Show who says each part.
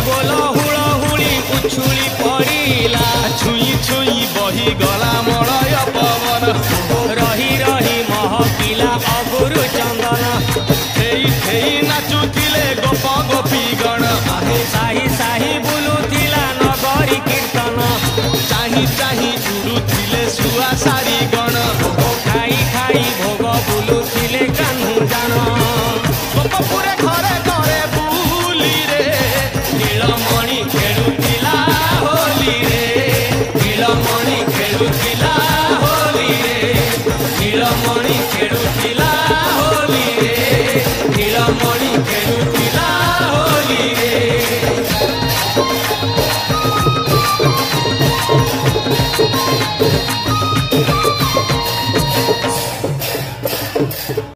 Speaker 1: बोल हुड़हुड़ी उछुली पड़िला
Speaker 2: छुई छुई बही गला मलय पवन
Speaker 1: रही रही महकिला अगुरु चंदन
Speaker 2: खेई खेई नाचुथिले गोप गोपी गण
Speaker 1: साही साही बुलुथिला नगरी कीर्तन
Speaker 2: चाही चाही उड़ुथिले सुआ सारी गण
Speaker 1: खाई खाई भोग बुलुथिले कान्हू जान
Speaker 2: गोपपुरे घरे घरे बुली रे
Speaker 1: नीलमणि खेलुथिला होली रे नीलमणि खेलुथिला होली रे नीलमणि खेलुथिला होली रे नीलमणि खेलुथिला